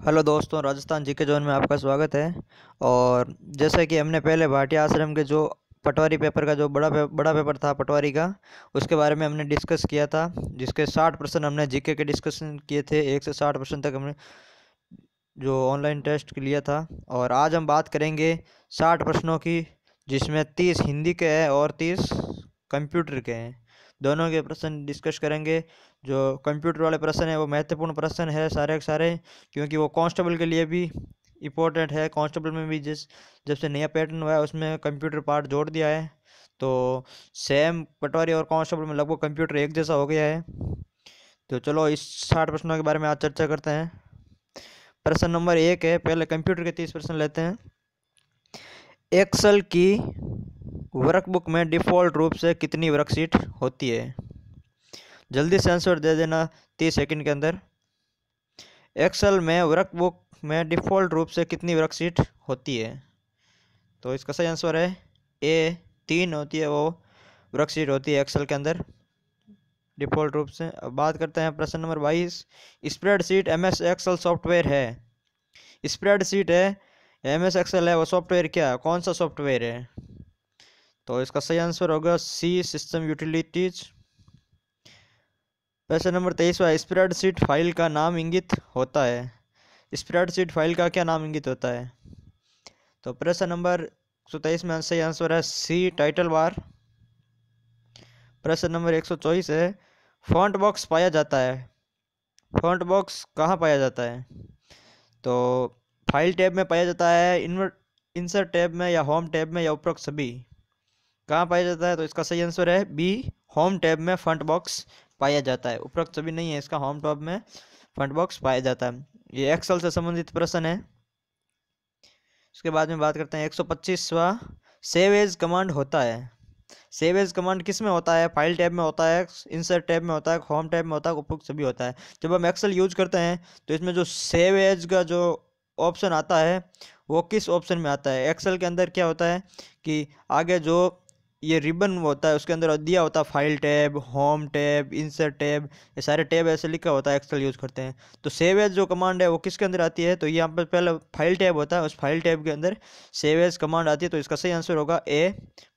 Hello दोस्तों, Rajasthan GK zone में आपका स्वागत है। और जैसा कि हमने पहले भाटिया आश्रम के जो पटवारी पेपर का जो बड़ा पेपर था पटवारी का, उसके बारे में हमने डिस्कस किया था। जिसके 60 प्रश्न हमने जीके के डिस्कशन किए थे। 1 से 60 प्रश्न तक हमने जो ऑनलाइन टेस्ट लिया था। और आज हम बात करेंगे 60 प्रश्नों की, जिसमें 30 हिंदी के हैं और 30 कंप्यूटर के हैं। दोनों के प्रश्न डिस्कस करेंगे। जो कंप्यूटर वाले प्रश्न है वो महत्वपूर्ण प्रश्न है सारे के सारे, क्योंकि वो कांस्टेबल के लिए भी इम्पोर्टेंट है। कांस्टेबल में भी जब से नया पैटर्न हुआ है उसमें कंप्यूटर पार्ट जोड़ दिया है। तो सेम पटवारी और कांस्टेबल में लगभग कंप्यूटर एक जैसा हो गया है। तो चलो इस 60 प्रश्नों के बारे में आज चर्चा करते हैं। प्रश्न नंबर 1 है, पहले कंप्यूटर के 30 प्रश्न लेते हैं। एक्सेल की वर्कबुक में डिफ़ॉल्ट रूप से कितनी वर्कशीट होती है? जल्दी से आंसर दे देना 30 सेकंड के अंदर। एक्सेल में वर्कबुक में डिफ़ॉल्ट रूप से कितनी वर्कशीट होती है? तो इसका सही आंसर है ए, 3 होती है वो वर्कशीट होती है एक्सेल के अंदर डिफ़ॉल्ट रूप से। अब बात करते हैं प्रश्न number 22। Spreadsheet MS Excel software है। स्प्रेडशीट है, एमएस एक्सेल है, वो सॉफ्टवेयर क्या है? कौन सा सॉफ्टवेयर है? तो इसका सही आंसर होगा सी, सिस्टम यूटिलिटीज। प्रश्न नंबर 23 स्प्रेडशीट फाइल का नाम इंगित होता है। स्प्रेडशीट फाइल का क्या नाम इंगित होता है? तो प्रश्न नंबर 123 में सही आंसर है सी, टाइटल बार। प्रश्न नंबर 124 है, फॉन्ट बॉक्स पाया जाता है। फॉन्ट बॉक्स कहाँ पाया जाता है? तो फाइल टैब में पाया जाता है, इंसर्ट टैब में, या होम टैब में, या उपरोक्त सभी। कहाँ पाया जाता है? तो इसका सही आंसर है बी, होम टैब में फंट बॉक्स पाया जाता है। उपरोक्त सभी नहीं है, इसका होम टैब में फंट बॉक्स पाया जाता है। ये एक्सेल से संबंधित प्रश्न है। उसके बाद में बात करते हैं 125वां, सेव एज कमांड होता है। सेव एज कमांड किस में होता है? फाइल टैब में होता है, इंसर्ट टैब में होता है, होम टैब में होता है, उपरोक्त सभी होता है। जब हम एक्सेल यूज करते हैं तो इसमें जो सेव एज का जो ऑप्शन आता है वो किस ऑप्शन में आता है? एक्सेल के अंदर क्या होता है कि आगे जो ये रिबन होता है उसके अंदर दिया होता है file tab, home tab, insert tab, ये सारे टैब ऐसे लिखा होता है एक्सेल यूज करते हैं। तो सेव एज जो कमांड है वो किसके अंदर आती है? तो यहाँ पर पहले फाइल टैब होता है, उस फाइल टैब के अंदर सेव एज कमांड आती है। तो इसका सही आंसर होगा ए,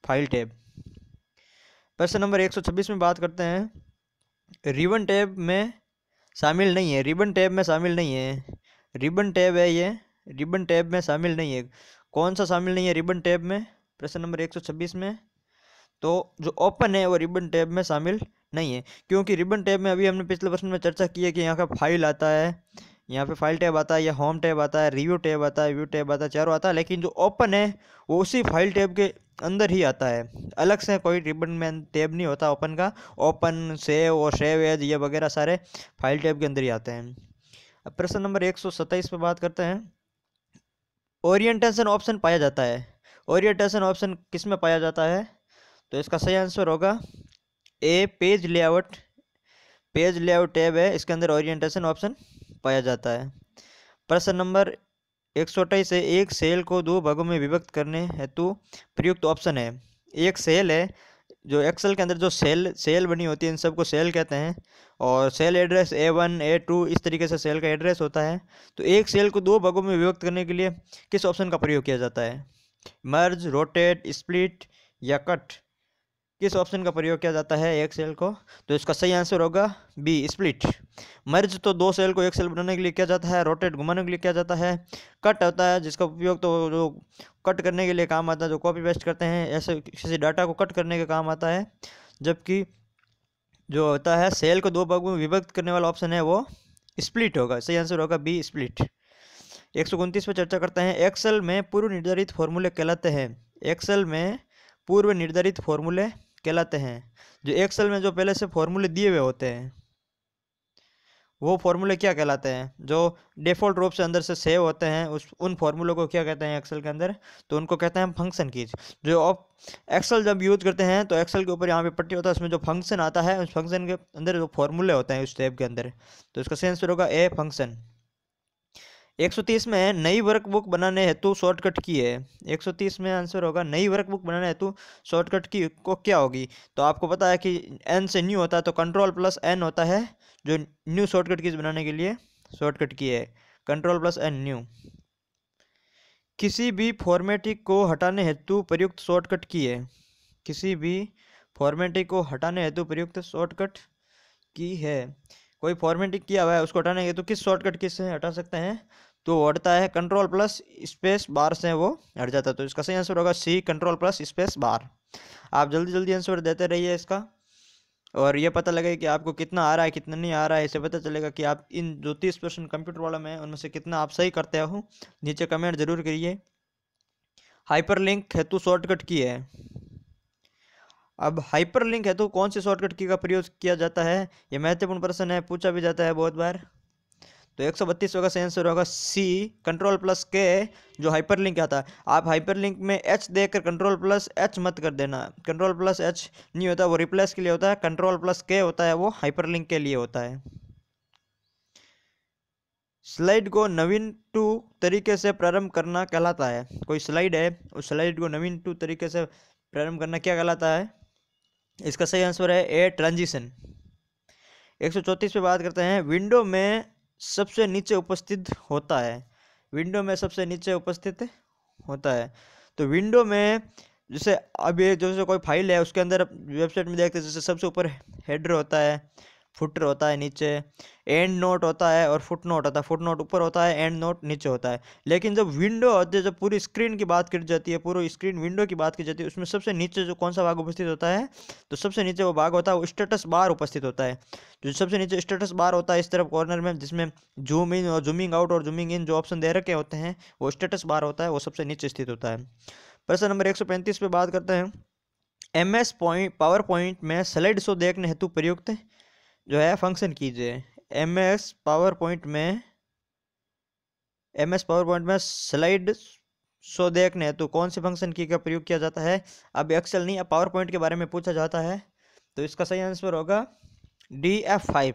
फाइल टैब। प्रश्न नंबर 126 में बात करते हैं, रिबन टैब में शामिल नहीं है। रिबन टैब में शामिल नहीं है, रिबन टैब है ये, रिबन टैब में शामिल नहीं है। कौन सा शामिल नहीं है रिबन टैब में? प्रश्न नंबर 126 में तो जो ओपन है वो रिबन टैब में शामिल नहीं है, क्योंकि रिबन टैब में अभी हमने पिछले प्रश्न में चर्चा की है कि यहाँ का फाइल आता है, यहाँ पे फाइल टैब आता है, या होम टैब आता है, रिव्यू टैब आता है, व्यू टैब आता है, चारों आता है। लेकिन जो ओपन है वो उसी फाइल टैब के अंदर ही आता है, अलग से कोई रिबन में टैब नहीं होता ओपन का। ओपन, सेव और सेव एज ये वगैरह सारे फाइल टैब के अंदर ही आते हैं। अब प्रश्न नंबर 127 पे बात करते हैं, ओरिएंटेशन ऑप्शन पाया जाता है। ओरिएंटेशन ऑप्शन किस में पाया जाता है? तो इसका सही आंसर होगा A, page layout. Page layout tab है, इसके अंदर ओरिएंटेशन ऑप्शन पाया जाता है। प्रश्न नंबर 128 से एक सेल को दो भागों में विभक्त करने हेतु प्रयुक्त ऑप्शन है। एक सेल है, जो एक्सेल के अंदर जो सेल सेल बनी होती है इन सबको सेल कहते हैं। और सेल एड्रेस A1 A2 इस तरीके से सेल का एड्रेस होता है। तो एक सेल को दो भागों में विभक्त करने के लिए किस ऑप्शन का प्रयोग किया जाता है? मर्ज, रोटेट, स्प्लिट या कट? किस ऑप्शन का प्रयोग किया जाता है एक सेल को? तो इसका सही आंसर होगा बी, स्प्लिट। मर्ज तो दो सेल को एक सेल बनाने के लिए किया जाता है, रोटेट घुमाने के लिए किया जाता है, कट होता है जिसका उपयोग तो जो कट करने के लिए काम आता है, जो कॉपी पेस्ट करते हैं ऐसे किसी डाटा को कट करने के काम आता है। जबकि जो होता है सेल को दो भागों में विभक्त करने वाला ऑप्शन है वो स्प्लिट होगा। सही आंसर होगा बी, स्प्लिट। 129 पे चर्चा करते हैं, एक्सेल में पूर्व निर्धारित फॉर्मूले कहलाते हैं। एक्सेल में पूर्व निर्धारित फॉर्मूले कहलाते हैं। जो एक्सेल में जो पहले से फॉर्मूले दिए हुए होते हैं वो फॉर्मूले क्या कहलाते हैं? जो डिफ़ॉल्ट रूप से अंदर से सेव होते हैं उस उन फॉर्मूलों को क्या कहते हैं एक्सेल के अंदर? तो उनको कहते हैं फंक्शन कीज। जो आप एक्सेल जब यूज करते हैं तो एक्सेल के ऊपर यहाँ पे पट्टी होता है, उसमें जो फंक्शन आता है उस फंक्शन के अंदर जो फॉर्मूले होते हैं उस टैब के अंदर। तो इसका सही आंसर होगा ए, फंक्शन। 130 में नई वर्कबुक बनाने हेतु शॉर्टकट की है। 130 में आंसर होगा नई वर्कबुक बनाने हेतु शॉर्टकट की को क्या होगी? तो आपको पता है कि एन से न्यू होता है, तो कंट्रोल प्लस एन होता है जो न्यू शॉर्टकट कीज बनाने के लिए शॉर्टकट की है। Control plus N new. किसी भी फॉर्मेटिक को हटाने हेतु प्रयुक्त शॉर्टकट की है। किसी भी फॉर्मेटिक को हटाने हेतु प्रयुक्त शॉर्टकट की है। कोई फॉर्मेटिक किया हुआ है उसको हटाने हेतु किस शॉर्टकट की से हटा सकते हैं, तो वो हटता है कंट्रोल प्लस स्पेस बार से, वो हट जाता है। तो इसका सही आंसर होगा सी, कंट्रोल प्लस स्पेस बार। आप जल्दी जल्दी आंसर देते रहिए इसका, और ये पता लगे कि आपको कितना आ रहा है कितना नहीं आ रहा है। इससे पता चलेगा कि आप इन जो 30% कंप्यूटर वाला में उनमें से कितना आप सही करते हो। नीचे कमेंट जरूर करिए। हाइपरलिंक हेतु शॉर्टकट की है। अब हाइपरलिंक हेतु कौन सी शॉर्टकट की का प्रयोग किया जाता है, ये महत्वपूर्ण प्रश्न है, पूछा भी जाता है बहुत बार। तो 132 होगा, सही आंसर होगा सी, कंट्रोल प्लस के। जो हाइपरलिंक आता है, आप हाइपरलिंक में एच देकर कंट्रोल प्लस एच मत कर देना। कंट्रोल प्लस एच नहीं होता, वो रिप्लेस के लिए होता है। कंट्रोल प्लस के होता है, वो हाइपरलिंक के लिए होता है। स्लाइड को नवीन टू तरीके से प्रारंभ करना कहलाता है। कोई स्लाइड है, उस स्लाइड को नवीन टू तरीके से प्रारंभ करना क्या कहलाता है। इसका सही आंसर है ए, ट्रांजिशन। 134 पे बात करते हैं। विंडो में सबसे नीचे उपस्थित होता है। विंडो में सबसे नीचे उपस्थित होता है। तो विंडो में जैसे अब ये जैसे कोई फाइल है उसके अंदर वेबसाइट में देखते हैं, जैसे सबसे ऊपर हेडर होता है, फुटर होता है, नीचे एंड नोट होता है और फुट नोट होता है। फुट नोट ऊपर होता है, एंड नोट नीचे होता है। लेकिन जब विंडो होती है, जब पूरी स्क्रीन की बात करी जाती है, पूरी स्क्रीन विंडो की बात की जाती है, उसमें सबसे नीचे जो कौन सा भाग उपस्थित होता है, तो सबसे नीचे वो भाग होता है, वो स्टेटस बार उपस्थित होता है। जो सबसे नीचे स्टेटस बार होता है इस तरफ कॉर्नर में, जिसमें जूम इन और जूमिंग आउट और जूमिंग इन जो ऑप्शन दे रखे होते हैं, वो स्टेटस बार होता है, वो सबसे नीचे स्थित होता है। प्रश्न नंबर 135 पे बात करते हैं। पावर पॉइंट में स्लाइड शो देखने हेतु प्रयुक्त जो है फंक्शन कीजिए। एम एस पावर पॉइंट में स्लाइड शो देखने हेतु कौन से फंक्शन की का प्रयोग किया जाता है। अब एक्सेल नहीं, अब पावर पॉइंट के बारे में पूछा जाता है, तो इसका सही आंसर होगा डी, F5।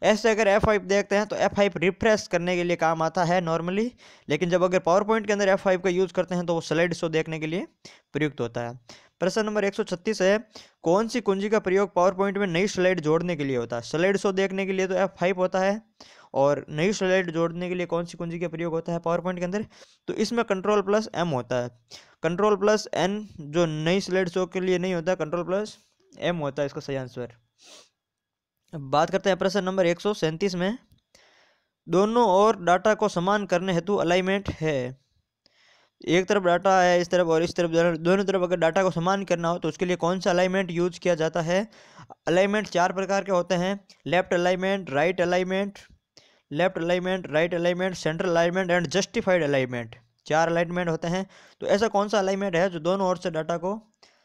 ऐसे अगर F5 देखते हैं तो F5 रिफ्रेश करने के लिए काम आता है नॉर्मली, लेकिन जब अगर पावर पॉइंट के अंदर F5 का यूज़ करते हैं तो वो स्लाइड शो देखने के लिए प्रयुक्त होता है। प्रश्न नंबर 136 है। कौन सी कुंजी का प्रयोग पावर पॉइंट में नई स्लाइड जोड़ने के लिए होता है। स्लाइड शो देखने के लिए तो F5 होता है, और नई स्लाइड जोड़ने के लिए कौन सी कुंजी का प्रयोग होता है पावर पॉइंट के अंदर, तो इसमें कंट्रोल प्लस एम होता है। कंट्रोल प्लस एन जो नई स्लाइड शो के लिए नहीं होता, कंट्रोल प्लस एम होता है इसका सही आंसर। अब बात करते हैं प्रश्न नंबर 137 में। दोनों ओर डाटा को समान करने हेतु अलाइनमेंट है। एक तरफ डाटा है इस तरफ और इस तरफ, दोनों तरफ अगर डाटा को समान करना हो तो उसके लिए कौन सा अलाइनमेंट यूज किया जाता है। अलाइनमेंट 4 प्रकार के होते हैं। Left alignment, right alignment, left alignment, right alignment, central alignment and justified alignment. 4 alignment होते हैं। तो ऐसा कौन सा अलाइनमेंट है जो दोनों ओर से डाटा को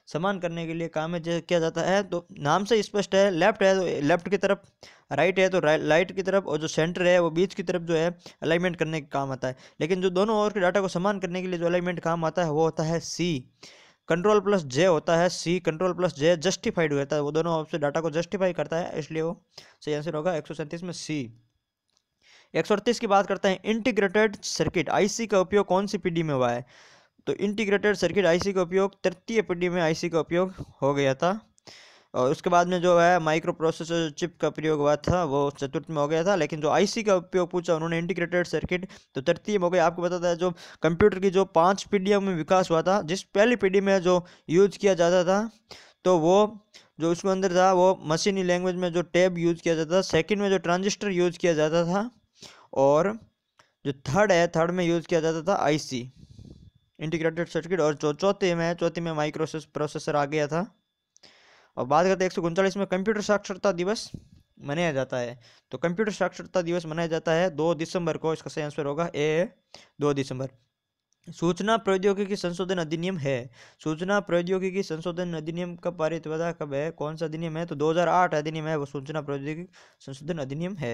समान करने के लिए काम में किया जाता है। तो नाम से स्पष्ट है, लेफ्ट है तो लेफ्ट की तरफ, राइट है तो राइट की तरफ, और जो सेंटर है वो बीच की तरफ जो है अलाइनमेंट करने का काम आता है। लेकिन जो दोनों ओर के डाटा को समान करने के लिए जो अलाइनमेंट काम आता है वो होता है सी, कंट्रोल प्लस जे होता है। सी, कंट्रोल प्लस जे जस्टिफाइड होता है, वो दोनों ओर से डाटा को जस्टिफाई करता है, इसलिए वो सही आंसर होगा 137 में सी। 138 की बात करते हैं। इंटीग्रेटेड सर्किट आईसी का उपयोग कौन सी पीढ़ी में हुआ है। तो इंटीग्रेटेड सर्किट आईसी का उपयोग तृतीय पीढ़ी में आईसी का उपयोग हो गया था, और उसके बाद में जो है माइक्रो प्रोसेसर चिप का प्रयोग हुआ था वो चतुर्थ में हो गया था। लेकिन जो आईसी का उपयोग पूछा उन्होंने इंटीग्रेटेड सर्किट, तो तृतीय में हो गया। आपको बताता है जो कंप्यूटर की जो 5 पीढ़ियों में विकास हुआ था, जिस पहली पीढ़ी में जो यूज किया जाता था तो वो जो उसके अंदर था वो मशीनी लैंग्वेज में जो टैब यूज किया जाता था, सेकंड में जो ट्रांजिस्टर यूज किया जाता था, और जो थर्ड है थर्ड में यूज किया जाता था आईसी, इंटीग्रेटेड सर्किट। और जो चौथी में माइक्रो प्रोसेसर आ गया था। और बात करते हैं 139 में कंप्यूटर साक्षरता दिवस मनाया जाता है। तो कंप्यूटर साक्षरता दिवस मनाया जाता है 2 दिसंबर को, इसका सही आंसर होगा ए, 2 दिसंबर। सूचना प्रौद्योगिकी संशोधन अधिनियम है। सूचना प्रौद्योगिकी संशोधन अधिनियम कब पारित हुआ था, कब है, कौन सा अधिनियम है, तो 2008 अधिनियम है वो सूचना प्रौद्योगिकी संशोधन अधिनियम है।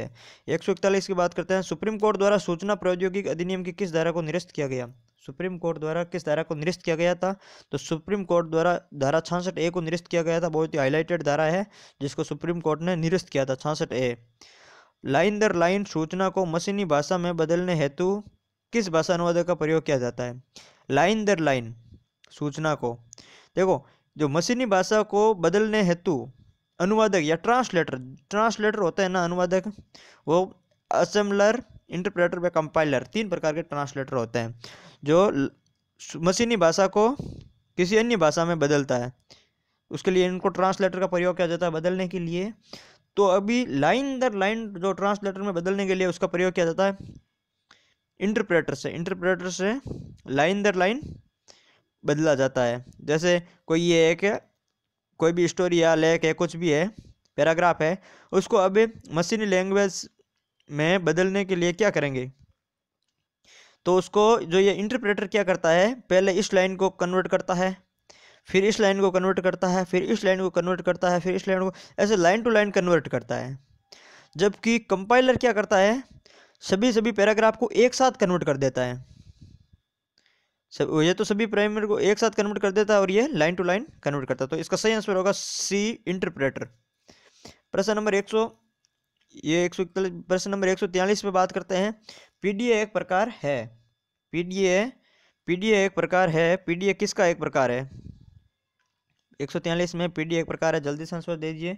141 की बात करते हैं। सुप्रीम कोर्ट द्वारा सूचना प्रौद्योगिकी अधिनियम की किस धारा को निरस्त किया गया। सुप्रीम कोर्ट द्वारा किस धारा को निरस्त किया गया था, तो सुप्रीम कोर्ट द्वारा धारा 66A को निरस्त किया गया था। बहुत ही हाईलाइटेड धारा है जिसको सुप्रीम कोर्ट ने निरस्त किया था, 66A। लाइन दर लाइन सूचना को मशीनी भाषा में बदलने हेतु किस भाषा अनुवादक का प्रयोग किया जाता है। लाइन दर लाइन सूचना को, देखो जो मशीनी भाषा को बदलने हेतु अनुवादक या ट्रांसलेटर होता है ना अनुवादक, वो असेंबलर इंटरप्रेटर व कंपाइलर, 3 प्रकार के ट्रांसलेटर होते हैं जो मशीनी भाषा को किसी अन्य भाषा में बदलता है। उसके लिए इनको ट्रांसलेटर का प्रयोग किया जाता है बदलने के लिए। तो अभी लाइन दर लाइन जो ट्रांसलेटर में बदलने के लिए उसका प्रयोग किया जाता है इंटरप्रेटर से लाइन दर लाइन बदला जाता है। जैसे कोई ये एक कोई भी स्टोरी या लेख है, कुछ भी है, पैराग्राफ है, उसको अब मशीनी लैंग्वेज में बदलने के लिए क्या करेंगे, तो उसको जो ये इंटरप्रेटर क्या करता है, पहले इस लाइन को कन्वर्ट करता है, फिर इस लाइन को कन्वर्ट करता है, फिर इस लाइन को कन्वर्ट करता है, फिर इस लाइन को, ऐसे लाइन टू लाइन कन्वर्ट करता है। जबकि कंपाइलर क्या करता है, सभी पैराग्राफ को एक साथ कन्वर्ट कर देता है। ये तो सभी प्राइमर को एक साथ कन्वर्ट कर देता है और ये लाइन टू लाइन कन्वर्ट करता है। तो इसका सही आंसर होगा सी, इंटरप्रेटर। प्रश्न नंबर 100 ये 141 प्रश्न नंबर 143 पे बात करते हैं। पीडीए एक प्रकार है, पीडीए एक प्रकार है, पीडीए किसका एक प्रकार है? 143 में पीडीए एक प्रकार है, जल्दी से आंसर दे दीजिए।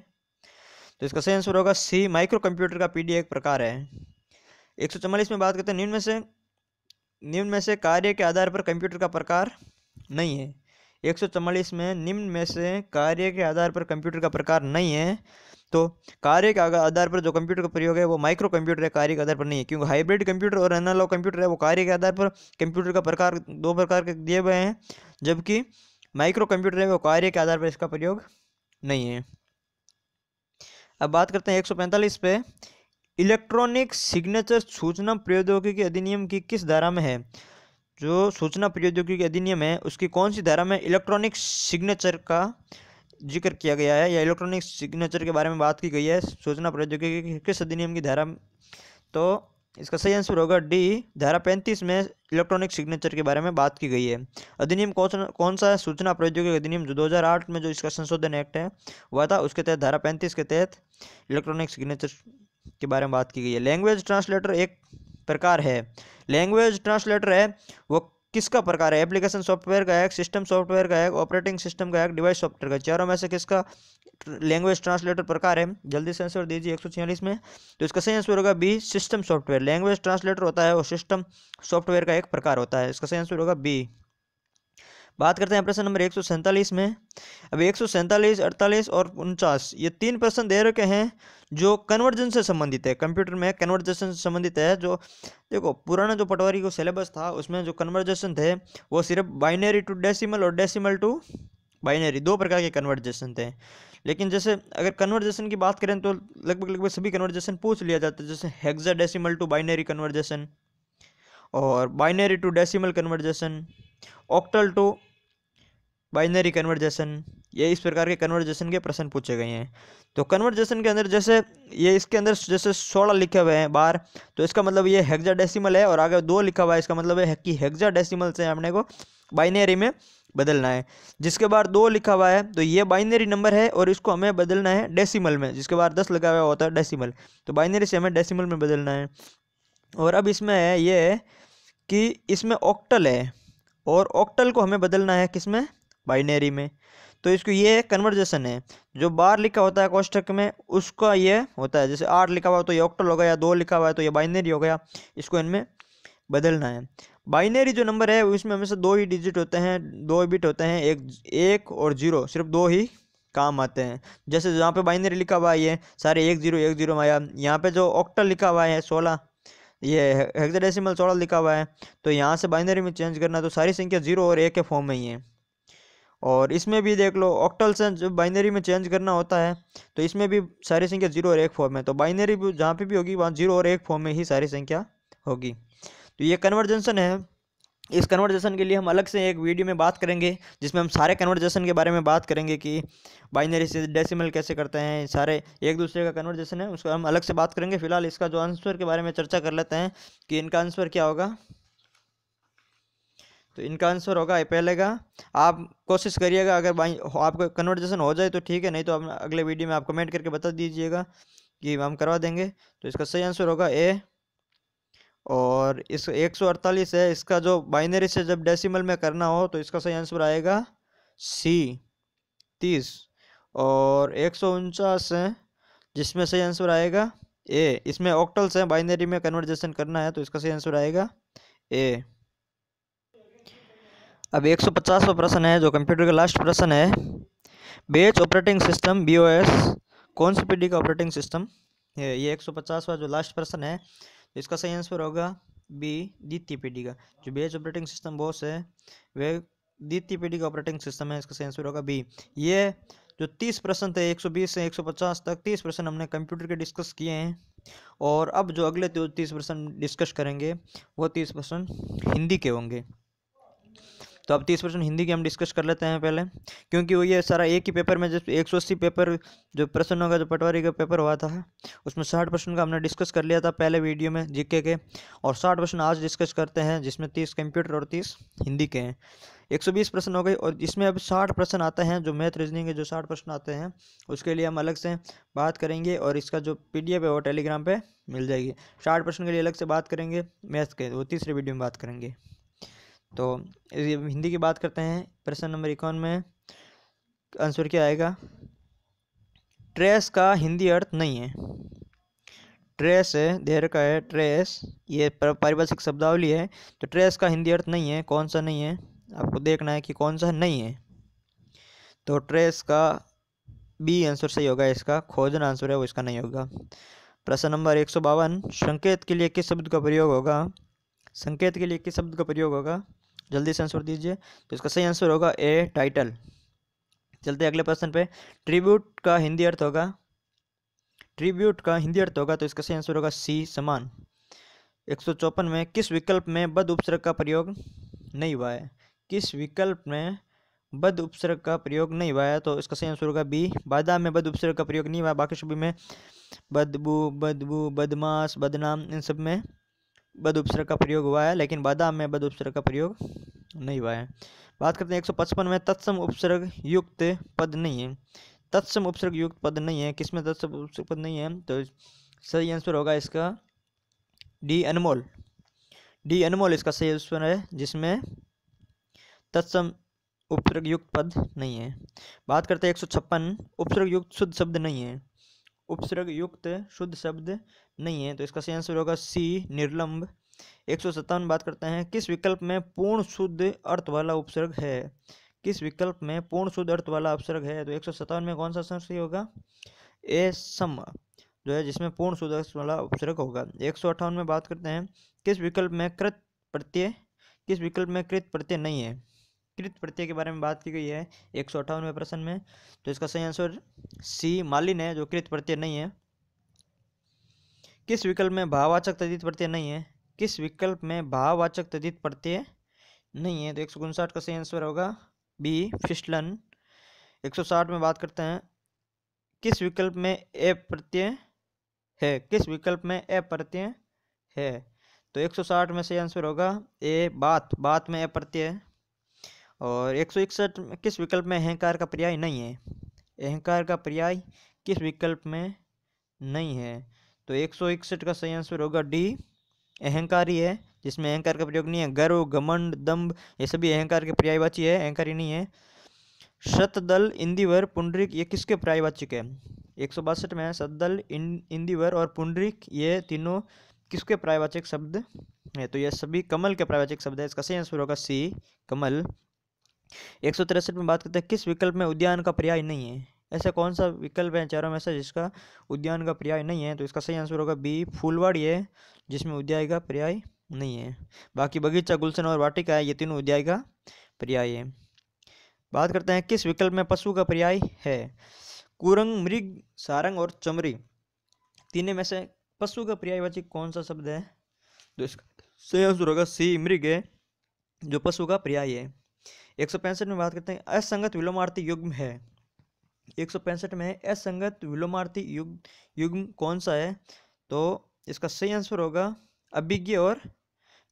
तो इसका सही आंसर होगा सी, माइक्रो कंप्यूटर का पीडीए एक प्रकार है। 144 में बात करते हैं, निम्न में से कार्य के आधार पर कंप्यूटर का प्रकार नहीं है। 144 में निम्न में से कार्य के आधार पर कंप्यूटर का प्रकार नहीं है। तो कार्य के आधार पर जो कंप्यूटर का प्रयोग है वो माइक्रो कंप्यूटर है, कार्य के आधार पर नहीं है। क्योंकि हाइब्रिड कंप्यूटर और एनालॉग कंप्यूटर है वो कार्य के आधार पर कंप्यूटर का प्रकार 2 प्रकार के दिए हुए हैं, जबकि माइक्रो कंप्यूटर है वो कार्य के आधार पर इसका प्रयोग नहीं है। अब बात करते हैं 145 पे, इलेक्ट्रॉनिक सिग्नेचर सूचना प्रौद्योगिकी अधिनियम की किस धारा में है? जो सूचना प्रौद्योगिकी अधिनियम है उसकी कौन सी धारा में इलेक्ट्रॉनिक सिग्नेचर का जिक्र किया गया है या इलेक्ट्रॉनिक सिग्नेचर के बारे में बात की गई है सूचना प्रौद्योगिकी की किस अधिनियम की धारा में? तो इसका सही आंसर होगा डी, धारा 35 में इलेक्ट्रॉनिक सिग्नेचर के बारे में बात की गई है। अधिनियम कौन सा है? सूचना प्रौद्योगिकी अधिनियम, जो 2008 में जो इसका संशोधन एक्ट है हुआ था, उसके तहत धारा 35 के तहत इलेक्ट्रॉनिक सिग्नेचर के बारे में बात की गई है। लैंग्वेज ट्रांसलेटर एक प्रकार है, लैंग्वेज ट्रांसलेटर है वो किसका प्रकार है? एप्लीकेशन सॉफ्टवेयर का है, सिस्टम सॉफ्टवेयर का है, ऑपरेटिंग सिस्टम का है, डिवाइस सॉफ्टवेयर का, चारों में से किसका लैंग्वेज ट्रांसलेटर प्रकार है? जल्दी से आंसर दीजिए 146 में। तो इसका सही आंसर होगा B, system software. Language translator होता है वो सिस्टम सॉफ्टवेयर का एक प्रकार होता है। इसका सही आंसर होगा बी। बात करते हैं प्रश्न नंबर 147 में। अब 147, 48 और 49 ये 3 प्रश्न दे रखे हैं जो कन्वर्जन से संबंधित है, कंप्यूटर में कन्वर्जेशन से संबंधित है। जो देखो पुराना जो पटवारी को सिलेबस था उसमें जो कन्वर्जेशन थे वो सिर्फ बाइनरी टू डेसिमल और डेसिमल टू बाइनरी 2 प्रकार के कन्वर्जेशन थे। लेकिन जैसे अगर कन्वर्जेशन की बात करें तो लगभग सभी कन्वर्जेशन पूछ लिया जाता है, जैसे हेक्साडेसिमल टू बाइनरी कन्वर्जेशन और binary to decimal conversion, octal to binary conversion, ये इस प्रकार के कन्वर्जेशन के प्रश्न पूछे गए हैं। तो कन्वर्जेशन के अंदर जैसे ये इसके अंदर जैसे 16 लिखे हुए हैं बार, तो इसका मतलब ये हेक्साडेसिमल है और आगे 2 लिखा हुआ है, इसका मतलब है कि हेक्साडेसिमल से हमने को बाइनरी में बदलना है। जिसके बाद 2 लिखा हुआ है तो ये बाइनरी नंबर है और इसको हमें बदलना है डेसिमल में, जिसके बाद 10 लगा हुआ होता है डेसिमल, तो बाइनरी से हमें डेसिमल में बदलना है। और अब इसमें है ये कि इसमें ऑक्टल है और ऑक्टल को हमें बदलना है किसमें? बाइनरी में। तो इसको ये कन्वर्जेशन है, जो बार लिखा होता है कोष्ठक में उसका ये होता है, जैसे 8 लिखा हुआ तो ये ऑक्टल हो गया, 2 लिखा हुआ है तो ये बाइनरी हो गया, इसको इनमें बदलना है। बाइनरी जो नंबर है उसमें हमेशा 2 ही डिजिट होते हैं, 2 बिट होते हैं, एक और 0, सिर्फ 2 ही काम आते हैं। जैसे जहाँ पे बाइनरी लिखा हुआ है ये सारे 1 0 1 0 आया, यहाँ पे जो ऑक्टल लिखा हुआ है 16, ये हेक्साडेसिमल 16 लिखा हुआ है, तो यहाँ से बाइनरी में चेंज करना तो सारी संख्या 0 और 1 के फॉर्म में ही है। और इसमें भी देख लो ऑक्टल से जब बाइनरी में चेंज करना होता है तो इसमें भी सारी संख्या 0 और 1 फॉर्म है, तो बाइनरी भी जहाँ पे भी होगी वहाँ 0 और 1 फॉर्म में ही सारी संख्या होगी। तो ये कन्वर्जेशन है। इस कन्वर्जेशन के लिए हम अलग से एक वीडियो में बात करेंगे जिसमें हम सारे कन्वर्जेशन के बारे में बात करेंगे कि बाइनरी से डेसिमल कैसे करते हैं, सारे एक दूसरे का कन्वर्जेशन है उसको हम अलग से बात करेंगे। फिलहाल इसका जो आंसर के बारे में चर्चा कर लेते हैं कि इनका आंसर क्या होगा। तो इनका आंसर होगा पहले का, आप कोशिश करिएगा अगर आपको कन्वर्जेशन हो जाए तो ठीक है, नहीं तो आप अगले वीडियो में आप कमेंट करके बता दीजिएगा कि हम करवा देंगे। तो इसका सही आंसर होगा ए। और इस 148 है, इसका जो बाइनरी से जब डेसिमल में करना हो तो इसका सही आंसर आएगा सी 30। और 149 है जिसमें सही आंसर आएगा ए। इसमें ऑक्टल्स हैं, बाइनरी में कन्वर्जेशन करना है, तो इसका सही आंसर आएगा ए। अब 150वां प्रश्न है जो कंप्यूटर का लास्ट प्रश्न है। बेच ऑपरेटिंग सिस्टम BOS कौन सी पीढ़ी का ऑपरेटिंग सिस्टम है? ये 150वां जो लास्ट प्रश्न है, तो इसका सही आंसर होगा बी, द्वितीय पीढ़ी का। जो बेच ऑपरेटिंग सिस्टम बोस है वह द्वितीय पीढ़ी का ऑपरेटिंग सिस्टम है, इसका सही आंसर होगा बी। ये जो 30 प्रश्न थे 120 से 150 तक, 30 प्रश्न हमने कंप्यूटर के डिस्कस किए हैं। और अब जो अगले 30 प्रश्न डिस्कस करेंगे वो 30 प्रश्न हिंदी के होंगे। तो अब 30% हिंदी की हम डिस्कस कर लेते हैं पहले, क्योंकि वो ये सारा एक ही पेपर में, जब 180 पेपर जो प्रश्नों का जो पटवारी का पेपर हुआ था उसमें 60% का हमने डिस्कस कर लिया था पहले वीडियो में जीके के, और 60% आज डिस्कस करते हैं जिसमें 30 कंप्यूटर और 30 हिंदी के हैं। 120 प्रश्न हो गए, और इसमें अब 60 प्रश्न आते हैं जो मैथ रीजनिंग के जो 60 प्रश्न आते हैं उसके लिए हम अलग से बात करेंगे, और इसका जो PDF है वो टेलीग्राम पे मिल जाएगी। 60 प्रश्न के लिए अलग से बात करेंगे, मैथ के वो तीसरे वीडियो में बात करेंगे। तो हिंदी की बात करते हैं। प्रश्न नंबर 51 में आंसर क्या आएगा? ट्रेस का हिंदी अर्थ नहीं है। ट्रेस है, देर का है ट्रेस, ये पारिभाषिक शब्दावली है। तो ट्रेस का हिंदी अर्थ नहीं है, कौन सा नहीं है आपको देखना है कि कौन सा नहीं है। तो ट्रेस का बी आंसर सही होगा, इसका खोजना आंसर है वो इसका नहीं होगा। प्रश्न नंबर 152, संकेत के लिए किस शब्द का प्रयोग होगा? संकेत के लिए किस शब्द का प्रयोग होगा? जल्दी से आंसर दीजिए। तो इसका सही आंसर होगा ए, टाइटल। चलते अगले प्रश्न पे। ट्रिब्यूट का हिंदी अर्थ होगा, ट्रिब्यूट का हिंदी अर्थ होगा, तो इसका सही आंसर होगा सी, समान। 154 में किस विकल्प में बद उपसर्ग का प्रयोग नहीं हुआ है? किस विकल्प में बद उपसर्ग का प्रयोग नहीं हुआ है? तो इसका सही आंसर होगा बी, बादाम में बद उपसर्ग का प्रयोग नहीं हुआ। बाकी सभी में बदबू, बदबू, बदमाश, बदनाम, इन सब में बद उपसर्ग का प्रयोग हुआ है, लेकिन बादाम में बद उपसर्ग का प्रयोग नहीं हुआ है। बात करते हैं 155 में, तत्सम उपसर्ग युक्त पद नहीं है। तत्सम उपसर्ग युक्त पद नहीं है, किसमें तत्सम उपसर्ग पद नहीं है? तो सही आंसर होगा इसका डी, अनमोल। डी, अनमोल इसका सही आंसर है, जिसमें तत्सम उपसर्ग युक्त पद नहीं है। बात करते हैं 156, उपसर्ग युक्त शुद्ध शब्द नहीं है। उपसर्ग युक्त शुद्ध शब्द नहीं है, तो इसका सही आंसर होगा सी, निर्लंब। 157 बात करते हैं, किस विकल्प में पूर्ण शुद्ध अर्थ वाला उपसर्ग है? किस विकल्प में पूर्ण शुद्ध अर्थ वाला उपसर्ग है? तो 157 में कौन सा आंसर सही होगा? ए, सम, जो है जिसमें पूर्ण शुद्ध अर्थ वाला उपसर्ग होगा। 158 में बात करते हैं, किस विकल्प में कृत प्रत्यय, किस विकल्प में कृत प्रत्यय नहीं है? कृत प्रत्यय के बारे में बात की गई है 158वें प्रश्न में, तो इसका सही आंसर सी, मालिन है, जो कृत प्रत्यय नहीं है। किस विकल्प में भाववाचक तद्धित प्रत्यय नहीं है? किस विकल्प में भाववाचक तद्धित प्रत्यय नहीं है? तो 159 का सही आंसर होगा बी, फिसलन। 160 में बात करते हैं, किस विकल्प में ए प्रत्यय है? किस विकल्प में ए प्रत्यय है? तो 160 में सही आंसर होगा ए, बात, बात में ए प्रत्यय है। और 161 में किस विकल्प में अहंकार का पर्याय नहीं है? अहंकार का पर्याय किस विकल्प में नहीं है? तो 161 का सही आंसर होगा डी, अहंकारी है, जिसमें अहंकार का प्रयोग नहीं है। गर्व, घमंड, दंभ, ये सभी अहंकार के पर्यायवाची है, अहंकारी नहीं है। शतदल, इंदिवर, पुंडरीक ये किसके पर्यायवाचक है? 162 में शतदल, इंदिवर और पुंडरीक ये तीनों किसके पर्यायवाचक शब्द है? तो ये सभी कमल के पर्यायवाचक शब्द है, इसका सही आंसर होगा सी, कमल। 163 में बात करते हैं, किस विकल्प में उद्यान का पर्याय नहीं है? ऐसा कौन सा विकल्प है चारों में से जिसका उद्यान का पर्याय नहीं है? तो इसका सही आंसर होगा बी, फूलवाड़ी है, जिसमें उद्यान का पर्याय नहीं है। बाकी बगीचा, गुलशन और वाटिका है, ये तीनों उद्यान का पर्याय है। बात करते हैं, किस विकल्प में पशु का पर्याय है? कुरंग, मृग, सारंग और चमरी, तीनों में से पशु का पर्यायवाची कौन सा शब्द है? तो इसका सही आंसर होगा सी, मृग है, जो पशु का पर्याय है। 165 में बात करते हैं, असंगत विलोमार्थी युग्म है। 165 में असंगत विलोमार्थी युग्म कौन सा है? तो इसका सही आंसर होगा अभिज्ञ और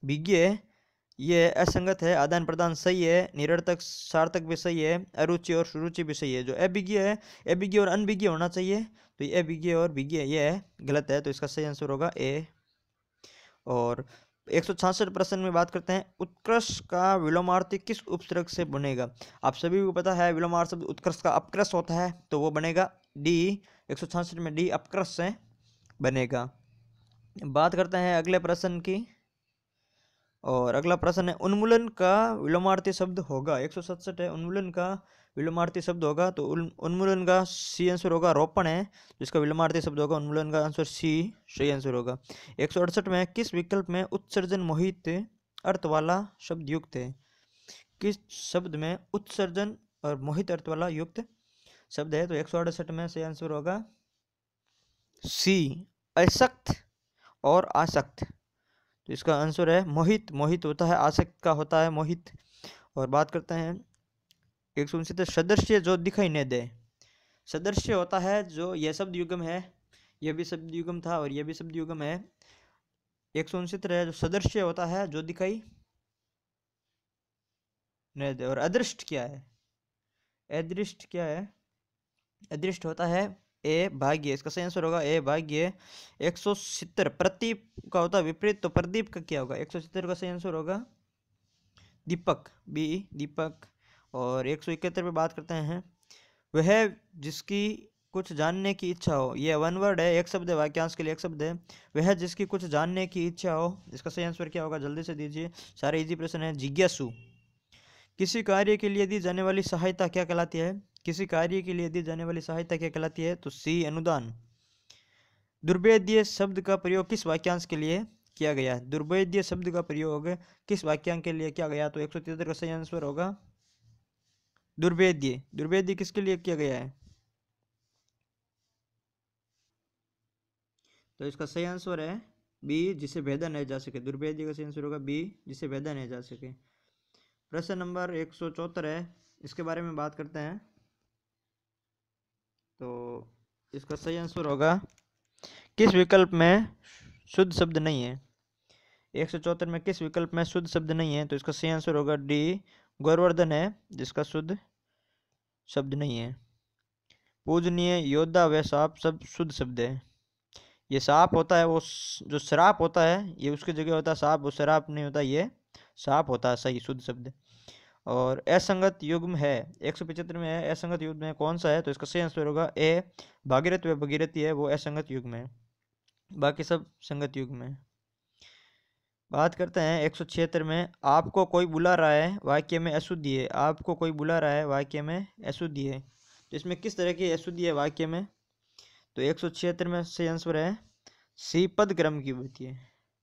विज्ञ। ये असंगत है, आदान प्रदान सही है, निरर्थक सार्थक भी सही है, अरुचि और सुरुचि भी सही है। जो अभिज्ञ है, अभिज्ञ और अनभिज्ञ होना चाहिए, तो ये अभिज्ञ और विज्ञ ये गलत है, तो इसका सही आंसर होगा ए। और 166 प्रश्न में बात करते हैं, उत्कृष्ट का विलोमार्थी किस उपसर्ग से बनेगा? आप सभी को पता है विलोमार्थ शब्द उत्कृष्ट का अपकृष्ट होता है, तो वो बनेगा डी। 166 में डी, अपकृष्ट से बनेगा। बात करते हैं अगले प्रश्न की, और अगला प्रश्न है उन्मूलन का विलोमार्थी शब्द होगा। 167 है, उन्मूलन का विलोमार्थी शब्द होगा, तो उन्मूलन का सी आंसर होगा रोपण है, जिसका विलोमार्थी शब्द होगा उन्मूलन का आंसर सी सही आंसर होगा। 168 में किस विकल्प में उत्सर्जन मोहित अर्थ वाला शब्द युक्त है? किस शब्द में उत्सर्जन और मोहित अर्थ वाला युक्त शब्द है? तो 168 में सही आंसर होगा सी अशक्त और आसक्त। तो इसका आंसर है मोहित। मोहित होता है, आसक्त का होता है मोहित। और बात करते हैं 169 सदृश्य जो दिखाई नहीं दे। सदृश्य होता है जो यह शब्द युग्म है, यह भी शब्द युग्म था और यह भी शब्द युग्म है। 169 है जो सदृश्य होता है जो दिखाई नहीं दे। और अदृष्ट क्या है? अदृष्ट क्या है? अदृष्ट होता है ए भाग्य, इसका सही आंसर होगा ए भाग्य। 170 प्रदीप का होता है विपरीत, तो प्रदीप का क्या होगा? 170 का सही आंसर होगा दीपक, बी दीपक। और 171 पे बात करते हैं वह जिसकी कुछ जानने की इच्छा हो। यह वन वर्ड है, एक शब्द है, वाक्यांश के लिए एक शब्द है। वह जिसकी कुछ जानने की इच्छा हो, इसका सही आंसर क्या होगा? जल्दी से दीजिए, सारे इजी प्रश्न है। जिज्ञासु। किसी कार्य के लिए दी जाने वाली सहायता क्या कहलाती है? किसी कार्य के लिए दी जाने वाली सहायता क्या कहलाती है? तो सी अनुदान। दुर्भेद्य शब्द का प्रयोग किस वाक्यांश के लिए किया गया है? दुर्भेद्य शब्द का प्रयोग किस वाक्यांश के लिए किया गया? तो 173 का सही आंसर होगा दुर्भेद्य। दुर्भेद्य किसके लिए किया गया है? तो इसका सही आंसर है बी जिसे भेदा नहीं जा सके। दुर्भेद्य का सही आंसर होगा बी जिसे भेदा नहीं जा सके। प्रश्न नंबर 174 है, इसके बारे में बात करते हैं। तो इसका सही आंसर होगा किस विकल्प में शुद्ध शब्द नहीं है? 174 में किस विकल्प में शुद्ध शब्द नहीं है? तो इसका सही आंसर होगा डी गौरवर्धन है, जिसका शुद्ध शब्द नहीं है। पूजनीय, योद्धा व साप सब शुद्ध शब्द है। ये साप होता है, वो जो शराप होता है ये उसकी जगह होता है साप, वो शराप नहीं होता, ये साप होता है सही शुद्ध शब्द। और असंगत युग्म है 175 में है, असंगत युग्म में कौन सा है? तो इसका सही आंसर होगा ए भागीरथ व भगीरथी है, वो असंगत युग्म है, बाकी सब संगत युग्म है। बात करते हैं 176 में आपको कोई बुला रहा है वाक्य में अशुद्धि है। आपको कोई बुला रहा है वाक्य में अशुद्धि है, तो इसमें किस तरह की अशुद्धि है वाक्य में? तो 176 में सही आंसर है सी पद क्रम की होती है।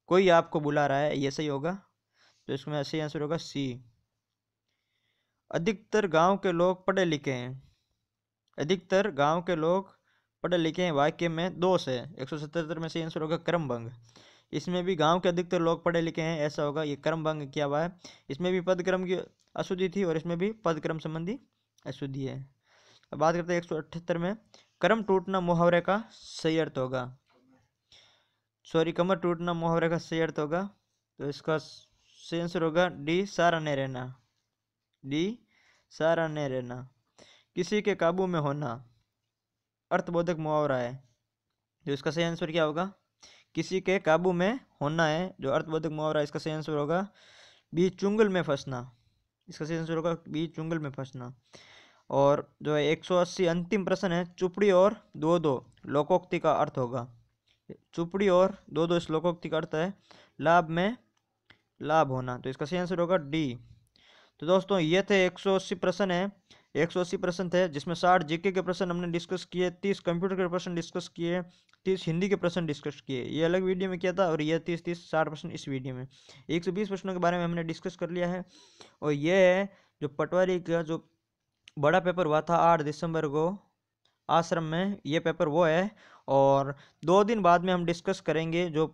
कोई आपको बुला रहा है, ये सही होगा, तो इसमें सही आंसर होगा सी। अधिकतर गांव के लोग पढ़े लिखे हैं। अधिकतर गांव के लोग पढ़े लिखे हैं वाक्य में दोष है। 177 में सही आंसर होगा क्रमभंग। इसमें भी गांव के अधिकतर लोग पढ़े लिखे हैं, ऐसा होगा, ये क्रमभंग किया हुआ है। इसमें भी पदक्रम की अशुद्धि थी और इसमें भी पदक्रम संबंधी अशुद्धि है। अब बात करते हैं 178 में कर्म टूटना मुहावरे का सही अर्थ होगा। सॉरी, कमर टूटना मुहावरे का सही अर्थ होगा, तो इसका सही आंसर होगा डी सारा नहीं रहना। डी सारा नहीं रहना। किसी के काबू में होना अर्थबोधक मुहावरा है, तो इसका सही आंसर क्या होगा? किसी के काबू में होना है जो अर्थबोधक मुहावरा है, इसका सही आंसर होगा बी चुंगल में फंसना। इसका सही आंसर होगा बी चुंगल में फंसना। और जो है 180 अंतिम प्रश्न है चुपड़ी और दो दो लोकोक्ति का अर्थ होगा। चुपड़ी और दो दो इस लोकोक्ति का अर्थ है लाभ में लाभ होना, तो इसका सही आंसर होगा डी। तो दोस्तों ये थे 180 प्रश्न है, 180 प्रश्न थे, जिसमें 60 जीके के प्रश्न हमने डिस्कस किए, 30 कंप्यूटर के प्रश्न डिस्कस किए, 30 हिंदी के प्रश्न डिस्कस किए, ये अलग वीडियो में किया था, और ये 60 प्रश्न इस वीडियो में। 120 प्रश्नों के बारे में हमने डिस्कस कर लिया है। और ये है जो पटवारी का जो बड़ा पेपर हुआ था 8 दिसंबर को आश्रम में, ये पेपर वो है। और 2 दिन बाद में हम डिस्कस करेंगे जो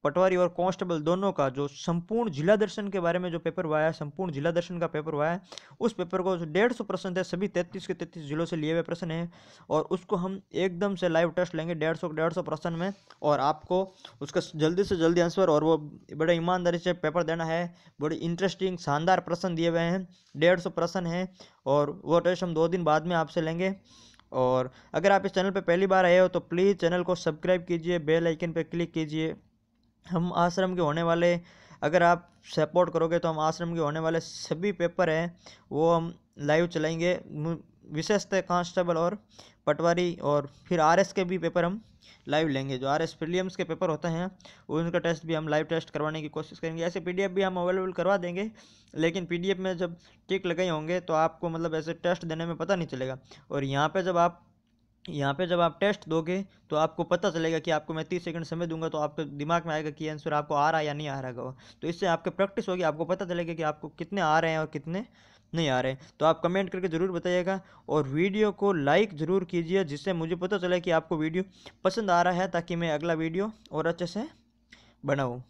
पटवारी और कांस्टेबल दोनों का जो संपूर्ण जिला दर्शन के बारे में जो पेपर हुआ है, संपूर्ण जिला दर्शन का पेपर हुआ है, उस पेपर को जो 150 प्रश्न थे, सभी 33 के 33 जिलों से लिए हुए प्रश्न हैं, और उसको हम एकदम से लाइव टेस्ट लेंगे 150 प्रश्न में, और आपको उसका जल्दी से जल्दी आंसर, और वो बड़े ईमानदारी से पेपर देना है। बड़ी इंटरेस्टिंग शानदार प्रश्न दिए हुए हैं, 150 प्रश्न हैं, और वो टेस्ट हम 2 दिन बाद में आपसे लेंगे। और अगर आप इस चैनल पर पहली बार आए हो तो प्लीज़ चैनल को सब्सक्राइब कीजिए, बेल आइकन पर क्लिक कीजिए। हम आश्रम के होने वाले, अगर आप सपोर्ट करोगे तो हम आश्रम के होने वाले सभी पेपर हैं वो हम लाइव चलाएंगे, विशेषतः कांस्टेबल और पटवारी, और फिर आरएस के भी पेपर हम लाइव लेंगे। जो RS प्रीलिम्स के पेपर होते हैं उनका टेस्ट भी हम लाइव टेस्ट करवाने की कोशिश करेंगे। ऐसे PDF भी हम अवेलेबल करवा देंगे, लेकिन PDF में जब टिक लगे होंगे तो आपको मतलब ऐसे टेस्ट देने में पता नहीं चलेगा। और यहाँ पे जब आप टेस्ट दोगे तो आपको पता चलेगा कि आपको मैं 30 सेकंड समय दूंगा तो आपके दिमाग में आएगा कि आंसर आपको आ रहा है या नहीं आ रहा है। तो इससे आपके प्रैक्टिस होगी, आपको पता चलेगा कि आपको कितने आ रहे हैं और कितने नहीं आ रहे हैं। तो आप कमेंट करके ज़रूर बताइएगा और वीडियो को लाइक ज़रूर कीजिए, जिससे मुझे पता चले कि आपको वीडियो पसंद आ रहा है, ताकि मैं अगला वीडियो और अच्छे से बनाऊँ।